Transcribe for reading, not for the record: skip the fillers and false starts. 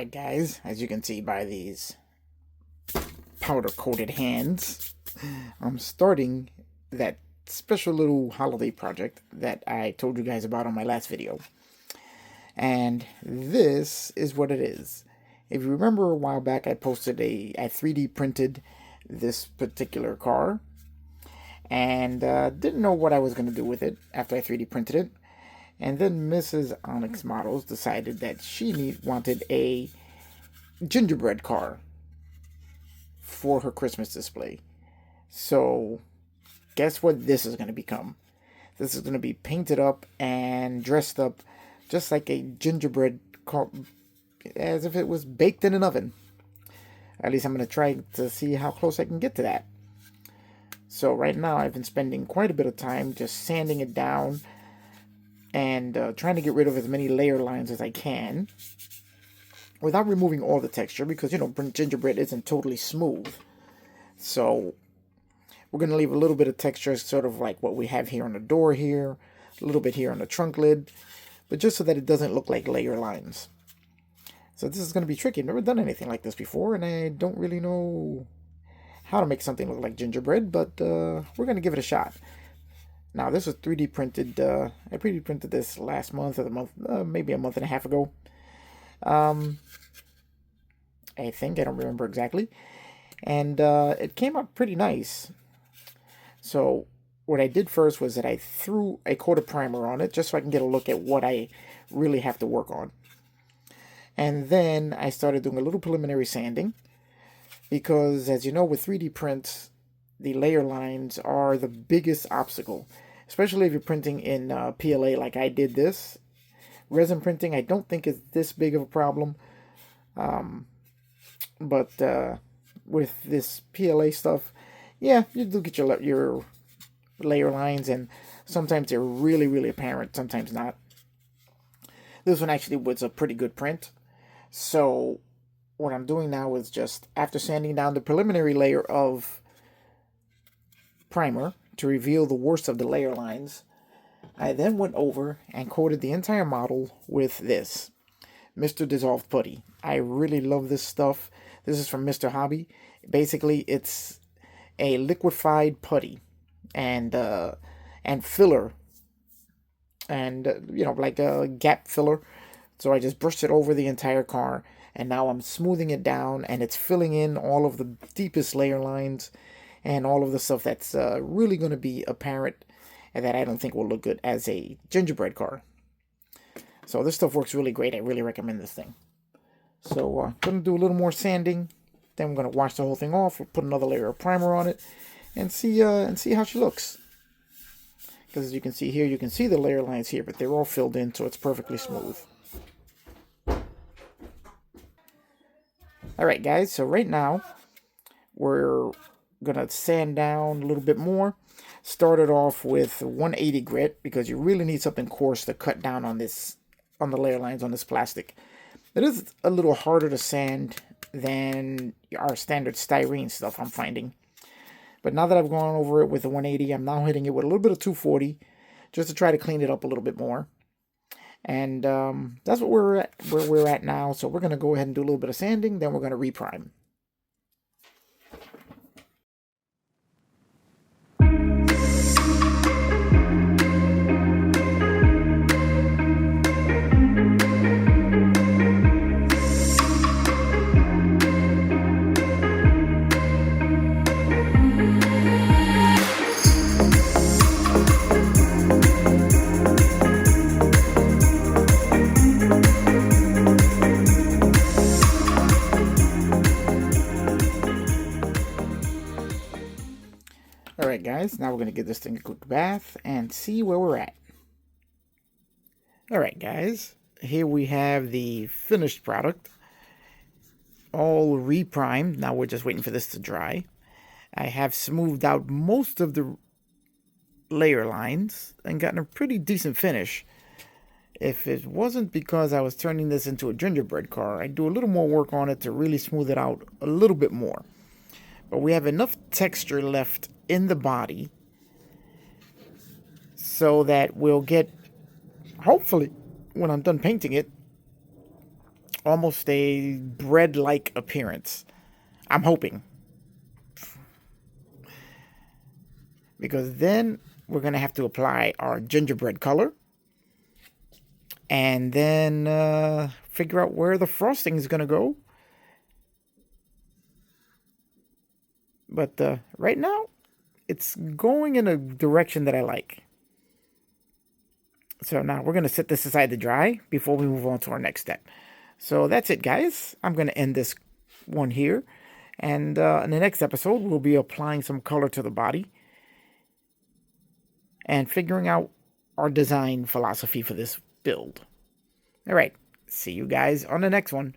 Alright guys, as you can see by these powder coated hands, I'm starting that special little holiday project that I told you guys about on my last video. And this is what it is. If you remember a while back, I posted I 3D printed this particular car and didn't know what I was going to do with it after I 3D printed it. And then Mrs. Onyx Models decided that she wanted a gingerbread car for her Christmas display. So guess what this is going to become? This is going to be painted up and dressed up just like a gingerbread car, as if it was baked in an oven. At least I'm going to try to see how close I can get to that. So right now I've been spending quite a bit of time just sanding it down and trying to get rid of as many layer lines as I can without removing all the texture, because, you know, gingerbread isn't totally smooth. So we're going to leave a little bit of texture, sort of like what we have here on the door here, a little bit here on the trunk lid, but just so that it doesn't look like layer lines. So this is going to be tricky. I've never done anything like this before, and I don't really know how to make something look like gingerbread, but we're going to give it a shot. Now, this was 3D printed. I 3D printed this last month or maybe a month and a half ago. I think. I don't remember exactly. And it came out pretty nice. So what I did first was that I threw a coat of primer on it just so I can get a look at what I really have to work on. And then I started doing a little preliminary sanding, because as you know, with 3D prints, the layer lines are the biggest obstacle, especially if you're printing in PLA like I did this. Resin printing I don't think is this big of a problem, but with this PLA stuff, yeah, you do get your layer lines, and sometimes they're really, really apparent, sometimes not. This one actually was a pretty good print. So what I'm doing now is just, after sanding down the preliminary layer of primer to reveal the worst of the layer lines, I then went over and coated the entire model with this Mr. Dissolved Putty. I really love this stuff. This is from Mr. Hobby. Basically, it's a liquefied putty and filler, and you know, like a gap filler. So I just brushed it over the entire car, and now I'm smoothing it down, and it's filling in all of the deepest layer lines and all of the stuff that's really going to be apparent and that I don't think will look good as a gingerbread car. So this stuff works really great. I really recommend this thing. So I'm going to do a little more sanding. Then I'm going to wash the whole thing off. We'll put another layer of primer on it and see how she looks. Because as you can see here, you can see the layer lines here, but they're all filled in, so it's perfectly smooth. Alright guys, so right now we're going to sand down a little bit more. Started off with 180 grit, because you really need something coarse to cut down on the layer lines on this plastic. It is a little harder to sand than our standard styrene stuff, I'm finding. But now that I've gone over it with the 180, I'm now hitting it with a little bit of 240 just to try to clean it up a little bit more. And that's what where we're at now. So we're going to go ahead and do a little bit of sanding, then we're going to reprime. Alright guys, now we're going to give this thing a quick bath and see where we're at. Alright guys, here we have the finished product, all reprimed. Now we're just waiting for this to dry. I have smoothed out most of the layer lines and gotten a pretty decent finish. If it wasn't because I was turning this into a gingerbread car, I'd do a little more work on it to really smooth it out a little bit more. But we have enough texture left in the body so that we'll get, hopefully, when I'm done painting it, almost a bread-like appearance. I'm hoping. Because then we're going to have to apply our gingerbread color. And then figure out where the frosting is going to go. But right now, it's going in a direction that I like. So now we're going to set this aside to dry before we move on to our next step. So that's it, guys. I'm going to end this one here. And in the next episode, we'll be applying some color to the body and figuring out our design philosophy for this build. All right. See you guys on the next one.